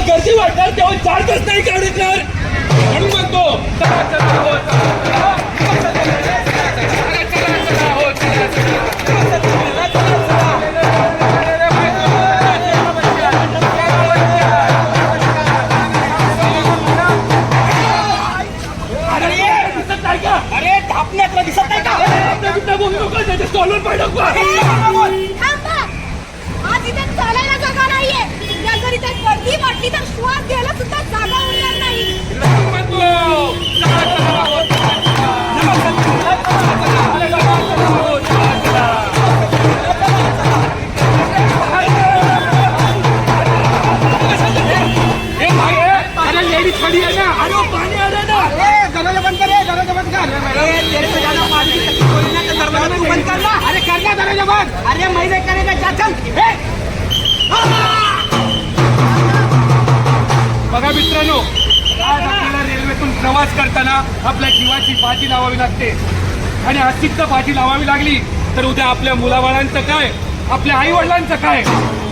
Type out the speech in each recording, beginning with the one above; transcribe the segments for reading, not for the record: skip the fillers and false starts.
गर्दी वाटणार तेव्हा 4 तास नाही काढणार म्हणून म्हणतो चला चला हो अरे धापण्यातलं दिसत नाही का? स्टॉलवर पाठव आज इथे चालायला जागा नाहीये. जर इथे गर्दी वाटली तर श्वास घ्यायला सुद्धा जागा उरणार नाही. अरे लेडी खड़ी है ना. अरे पाणी आलं ना. दरवाजा बंद कर, दरवाजा बंद कर. तेरे से ज्यादा पानी की तकलीफ होगी ना तो दरवाजा तू बंद कर ना. अरे कर ना दरवाजा बंद. अरे मैं नहीं करेगा जा चल. बघा मित्रांनो, आज आपल्याला रेल्वेतून प्रवास करताना आपल्या जीवाची बाजी लावावी लागते आणि अशीच बाजी लावावी लागली तर उद्या आपल्या मुलाबाळांचं काय, आपल्या आई वडिलांचं काय.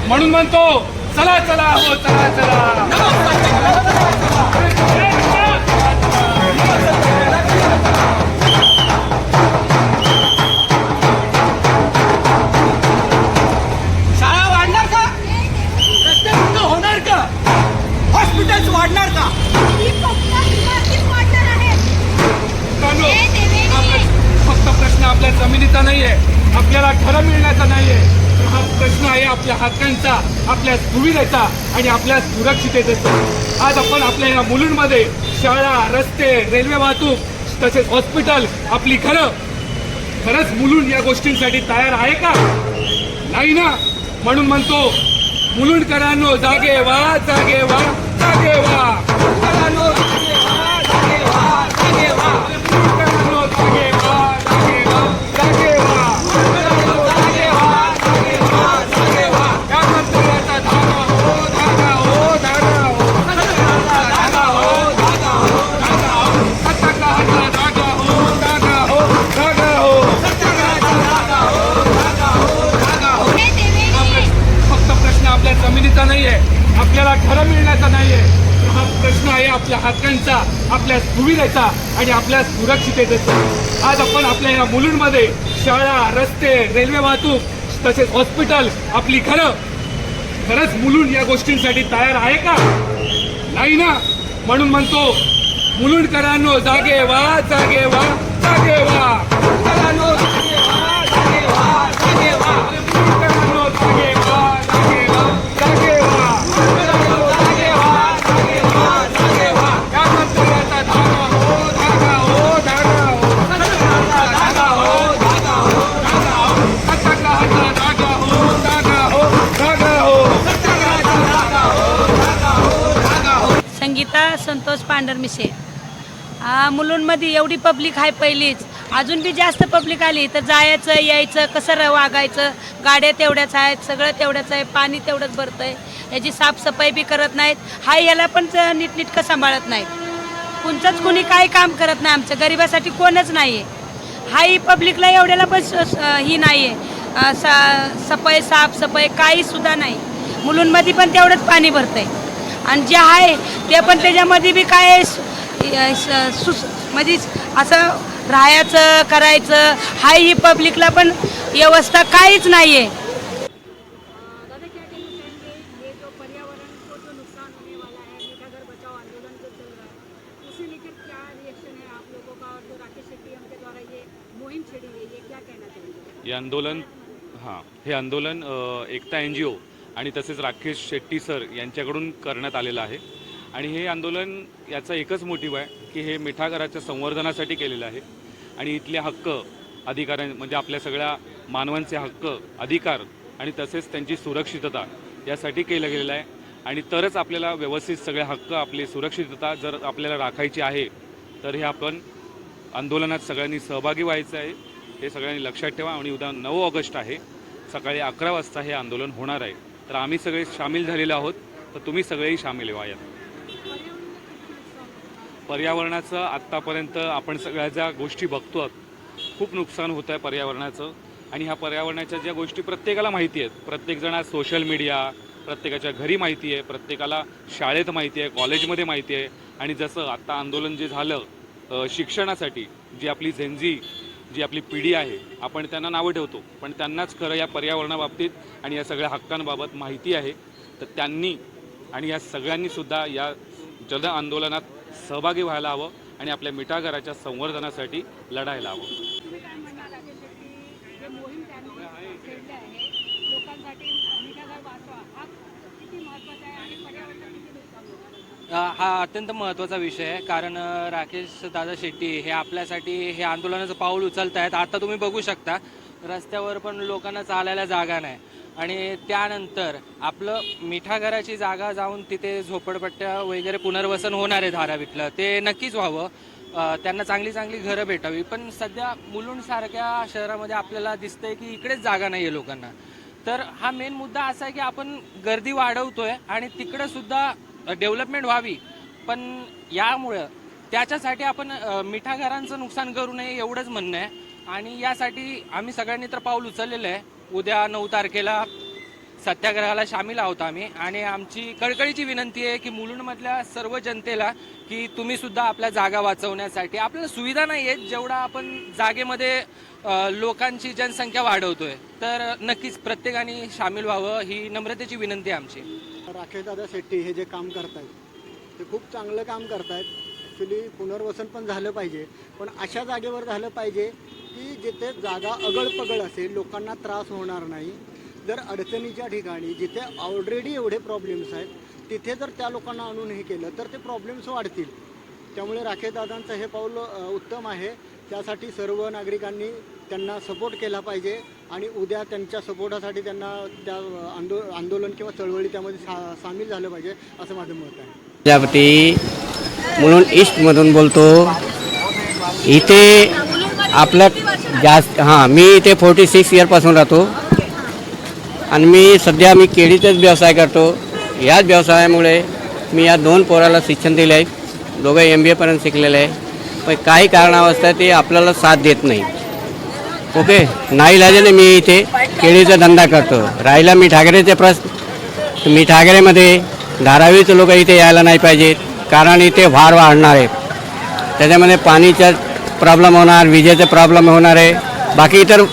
म्हणून म्हणतो चला चला हो चला चला. शाळा वाढणार का? रस्ते पूर्ण होणार का? हॉस्पिटल्स वाढणार का? ही फक्त इमारतीच वाढणार आहे. मित्रांनो, हे देवेनी. फक्त प्रश्न आपल्या जमिनीचा नाहीये, आपल्याला घरं मिळण्याचा नाहीये. हा प्रश्न आहे आपल्या हक्कांचा, आपल्या सुविधेचा आणि आपल्या सुरक्षिततेचा. आज आपण आपल्या या मुलुंडमध्ये शाळा, रस्ते, रेल्वे वाहतूक तसेच हॉस्पिटल, आपली घरं, खरंच मुलुंड या गोष्टींसाठी तयार आहे का? नाही ना. म्हणून म्हणतो मुलुंडकरांनो जागे व्हा, जागे व्हा, जागे व्हा. मुलुंडकरांनो जागे व्हा, जागे व्हा, जागे व्हा. मुलुंडकरांनो जागे व्हा, जागे व्हा, जागे व्हा. मुलुंडकरांनो जागे व्हा, जागे व्हा, जागे व्हा. या मंत्र्याचा धागा हो, धागा हो, धागा हो. धागा हो, धागा हो, धागा हो. सत्याग्रहाचा धागा हो, धागा हो, धागा हो. सत्याग्रहाचा धागा हो, धागा हो, धागा हो. हे देवेनी. फक्त प्रश्न आपल्या जमिनीचा नाहीये, आपल्याला घरं मिळण्याचा नाहीये. हा प्रश्न आहे आपल्या हक्कांचा, आपल्या सुविधेचा आणि आपल्या सुरक्षिततेचा. आज आपण आपल्या या मुलुंडमध्ये शाळा, रस्ते, रेल्वे वाहतूक तसेच हॉस्पिटल, आपली घरं, खरंच मुलुंड या गोष्टींसाठी तयार आहे का? नाही ना. म्हणून म्हणतो मुलुंडकरांनो जागे व्हा, जागे व्हा, जागे व्हा. मुलुंडकरांनो जागे व्हा, जागे व्हा, जागे व्हा. मुलुंडकरांनो जागे व्हा, जागे व्हा, जागे व्हा. मुलुंडकरांनो जागे व्हा, जागे व्हा, जागे व्हा. या मंत्र्याचा धागा हो, धागा हो, धागा हो. सत्याग्रहाचा धागा हो, धागा हो, धागा हो. सत्याग्रहाचा धागा हो, धागा हो, धागा हो. सत्याग्रहाचा धागा हो, धागा हो, धागा हो. संगीता संतोष पांढरमिशे. मुलुंडमध्ये एवढी पब्लिक आहे पहिलीच, अजून बी जास्त पब्लिक आली तर जायचं यायचं कसं वागायचं. गाड्या तेवढ्याच आहेत, सगळं तेवढंच आहे, पाणी तेवढंच भरतं आहे. याची साफसफाई बी करत नाहीत. हाय याला पण नीटनीटकं सांभाळत नाहीत. कोणचंच कोणी काही काम करत नाही. आमच्या गरिबासाठी कोणच नाही आहे. हाई पब्लिकला एवढ्याला पण ही नाही आहे. सफाई साफसफाई काहीसुद्धा नाही. मुलुंडमध्ये पण तेवढंच पाणी भरतं आहे आणि जे आहे ते पण त्याच्यामध्ये बी काय म्हणजे असं राहायचं करायचं हाय ही पब्लिकला पण व्यवस्था काहीच नाही आहे. दादा क्या कहना चाहेंगे ये जो पर्यावरण को जो नुकसान होने वाला है मीठा घर बचाओ आंदोलन जो चल रहा है उसे लेकर क्या रिएक्शन है आप लोगों का और जो राकेश शेट्टी के द्वारा ये मुहिम छेड़ी गई है क्या कहना चाहेंगे? ये आंदोलन हे आंदोलन एकता NGO आणि तसेच राकेश शेट्टी सर यांच्याकडून करण्यात आलेलं आहे आणि हे आंदोलन याचा एकच मोटिव्ह आहे की हे मिठागराच्या संवर्धनासाठी केलेलं आहे आणि इथले हक्क अधिकार म्हणजे आपल्या सगळ्या मानवांचे हक्क अधिकार आणि तसेच त्यांची सुरक्षितता यासाठी केलं गेलेलं आहे आणि तरच आपल्याला व्यवस्थित सगळे हक्क आपली सुरक्षितता जर आपल्याला राखायची आहे तर हे आपण आंदोलनात सगळ्यांनी सहभागी व्हायचं आहे. हे सगळ्यांनी लक्षात ठेवा आणि उद्या 9 ऑगस्ट आहे सकाळी 11 वाजता हे आंदोलन होणार आहे. तर आम्ही सगळे सामील झालेले आहोत तर तुम्ही सगळेही सामील व्हा यात. पर्यावरणाचं आत्तापर्यंत आपण सगळ्या ज्या गोष्टी बघतो खूप नुकसान होत आहे पर्यावरणाचं आणि ह्या पर्यावरणाच्या ज्या गोष्टी प्रत्येकाला माहिती आहेत. प्रत्येकजण आज सोशल मीडिया प्रत्येकाच्या घरी माहिती आहे, प्रत्येकाला शाळेत माहिती आहे, कॉलेजमध्ये माहिती आहे. आणि जसं आत्ता आंदोलन जे झालं शिक्षणासाठी, जी आपली झेंझी जी आपली पिढी आहे, आपण त्यांना नावं ठेवतो, पण त्यांनाच खरं या पर्यावरणाबाबतीत आणि या सगळ्या हक्कांबाबत माहिती आहे. तर त्यांनी आणि या सगळ्यांनीसुद्धा या जन आंदोलनात सहभागी व्हायला हवं आणि आपल्या मिठागराच्या संवर्धनासाठी लढायला हवं. तुम्ही काय म्हणणार राकेश शेट्टी जे मोहीम त्यांनी छेडली आहे लोकांसाठी मिठागर वाचवा, हा किती महत्त्वाचा आहे आणि पर्यावरणाला किती नुकसान होतं? हा अत्यंत महत्त्वाचा विषय आहे, कारण राकेश दादा शेट्टी हे आपल्यासाठी हे आंदोलनाचं पाऊल उचलत आहेत. आता तुम्ही बघू शकता रस्त्यावर पण लोकांना चालायला जागा नाही आणि त्यानंतर आपलं मिठागराची जागा जाऊन तिथे झोपडपट्ट्या वगैरे पुनर्वसन होणार आहे धारावीतलं, ते नक्कीच व्हावं. त्यांना चांगली चांगली घरं भेटावी. पण सध्या मुलुंडसारख्या शहरामध्ये आपल्याला दिसतंय की इकडेच जागा नाही आहे लोकांना. तर हा मेन मुद्दा असा आहे की आपण गर्दी वाढवतोय आणि तिकडं सुद्धा डेव्हलपमेंट व्हावी, पण यामुळं त्याच्यासाठी आपण मिठागरांचं नुकसान करू नये एवढंच म्हणणं आहे. आणि यासाठी आम्ही सगळ्यांनी तर पाऊल उचललेलं आहे. उद्या 9 तारखेला सत्याग्रहाला सामील आहोत आम्ही आणि आमची कळकळीची विनंती आहे की मुलुंडमधल्या सर्व जनतेला की तुम्ही सुद्धा आपल्या जागा वाचवण्यासाठी, आपल्याला सुविधा नाही आहेत जेवढा आपण जागेमध्ये लोकांची जनसंख्या वाढवतोय, तर नक्कीच प्रत्येकाने सामील व्हावं ही नम्रतेची विनंती आहे आमची. राकेशदादा शेट्टी हे जे काम करतायत ते खूप चांगलं काम करतायत. ॲक्च्युली पुनर्वसन पण झालं पाहिजे, पण अशा जागेवर झालं पाहिजे की जिथे जागा अगळपगळ असेल, लोकांना त्रास होणार नाही. जर अडचणीच्या ठिकाणी जिथे ऑलरेडी एवढे प्रॉब्लेम्स आहेत तिथे जर त्या लोकांना आणून हे केलं तर ते प्रॉब्लेम्स वाढतील. त्यामुळे राकेशदादांचं हे पाऊल उत्तम आहे. त्यासाठी सर्व नागरिकांनी त्यांना सपोर्ट केला पाहिजे आणि उद्या त्यांच्या सपोर्टासाठी त्यांना त्या आंदोलन किंवा चळवळी त्यामध्ये सामील झालं पाहिजे असं माझं मत आहे. प्रजापती मुलुंड ईस्टमधून बोलतो. इथे आपलं जास्त मी इथे 46 इयरपासून राहतो आणि मी सध्या केळीचाच व्यवसाय करतो. याच व्यवसायामुळे मी या 2 पोराला शिक्षण दिले आहे. दोघं MBA पर्यंत शिकलेले आहे, पण काही कारणावस्था ते आपल्याला साथ देत नाही. ओके, नाईलाजाने मी इथे केळीचा धंदा करतो. राहिला मिठागरेचे प्रश्न, मिठागरेमध्ये धारावीचे लोक इथे यायला नाही पाहिजेत, कारण इथे भार वाढणार आहे. त्याच्यामध्ये पाणीचा प्रॉब्लेम होणार, विजेचा प्रॉब्लेम होणार आहे, बाकी इतर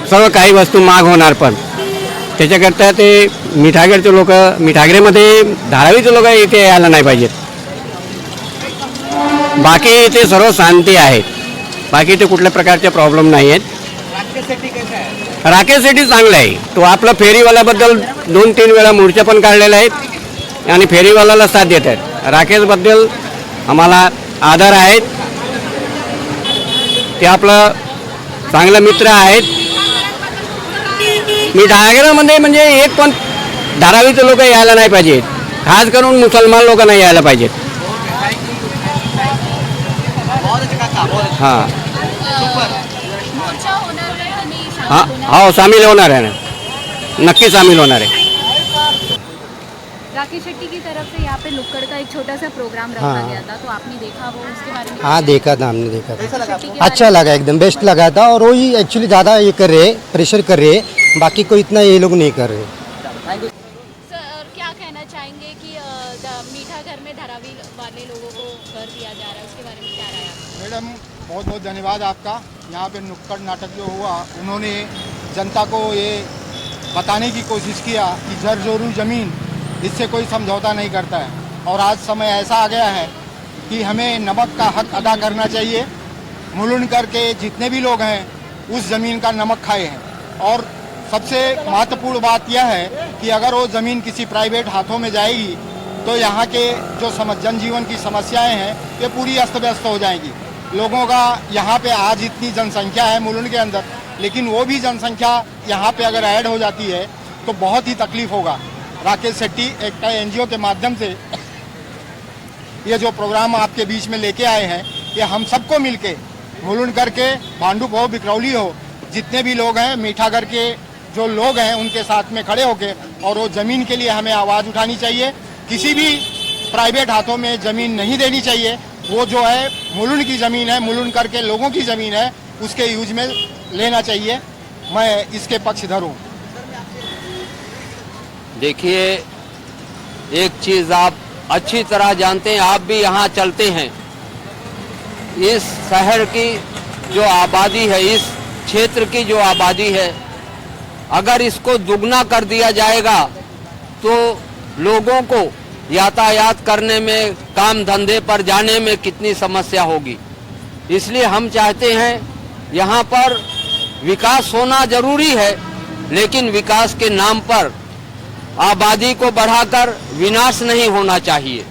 सर्व काही वस्तू महाग होणार. पण त्याच्याकरता ते मिठागरचे लोक, मिठागरेमध्ये धारावीचे लोक इथे यायला नाही पाहिजेत. बाकी इथे सर्व शांती आहेत, बाकी इथे कुठल्या प्रकारचे प्रॉब्लेम नाही आहेत. राकेश शेट्टी चांगला आहे. तो आपला फेरीवाल्याबद्दल 2-3 वेळा मोर्चा पण काढलेला आहे आणि फेरीवाल्याला साथ देत आहेत. राकेशबद्दल आम्हाला आदर आहेत. ते आपलं चांगला मित्र आहेत. मिठागरामध्ये म्हणजे एक पण धारावीचे लोक यायला नाही पाहिजेत, खास करून मुसलमान लोक नाही यायला पाहिजेत. हां हो, सामील होणार आहे ना, नक्की सामील होणार आहे. राकेश शेट्टी की तरफ से यहाँ पे नुक्कड़ का एक छोटा सा प्रोग्राम रखा गया था, तो आपने देखा वो, उसके बारे में? हाँ देखा था, हमने देखा था. शेट्टी के अच्छा लगा, एकदम बेस्ट लगा था. और वही एक्चुअली ज़्यादा ये कर रहे, प्रेशर कर रहे, बाकी कोई इतना ये लोग नहीं कर रहे. सर क्या कहना चाहेंगे कि मीठा घर में धारावी वाले लोगों को घर दिया जा रहा है, उसके बारे में क्या राय है? मैडम बहुत बहुत धन्यवाद आपका. यहाँ पे नुक्कड़ नाटक जो हुआ, उन्होंने जनता को ये बताने की कोशिश किया कि जरजोरू ज़मीन इससे कोई समझौता नहीं करता है. और आज समय ऐसा आ गया है कि हमें नमक का हक अदा करना चाहिए. मुलुंडकर के जितने भी लोग हैं उस ज़मीन का नमक खाए हैं. और सबसे महत्वपूर्ण बात यह है कि अगर वो ज़मीन किसी प्राइवेट हाथों में जाएगी तो यहाँ के जो जनजीवन की समस्याएं हैं ये पूरी अस्त व्यस्त हो जाएंगी. लोगों का यहाँ पे आज इतनी जनसंख्या है मुलुंड के अंदर, लेकिन वो भी जनसंख्या यहाँ पे अगर ऐड हो जाती है तो बहुत ही तकलीफ होगा. राकेश शेट्टी एक NGO के माध्यम से ये जो प्रोग्राम आपके बीच में लेके आए हैं, ये हम सबको मिलके मुलुंडकर के, भांडुप हो, बिकरौली हो, जितने भी लोग हैं, मीठागर के जो लोग हैं उनके साथ में खड़े होके और वो ज़मीन के लिए हमें आवाज़ उठानी चाहिए. किसी भी प्राइवेट हाथों में ज़मीन नहीं देनी चाहिए. वो जो है मुलुंड की ज़मीन है, मुलुंडकर के लोगों की ज़मीन है, उसके यूज में लेना चाहिए. मैं इसके पक्षधर हूँ. देखिए, एक चीज़ आप अच्छी तरह जानते हैं, आप भी यहाँ चलते हैं, इस शहर की जो आबादी है, इस क्षेत्र की जो आबादी है, अगर इसको दुगना कर दिया जाएगा तो लोगों को यातायात करने में, काम धंधे पर जाने में कितनी समस्या होगी। इसलिए हम चाहते हैं यहाँ पर विकास होना जरूरी है, लेकिन विकास के नाम पर आबादी को बढ़ाकर विनाश नहीं होना चाहिए।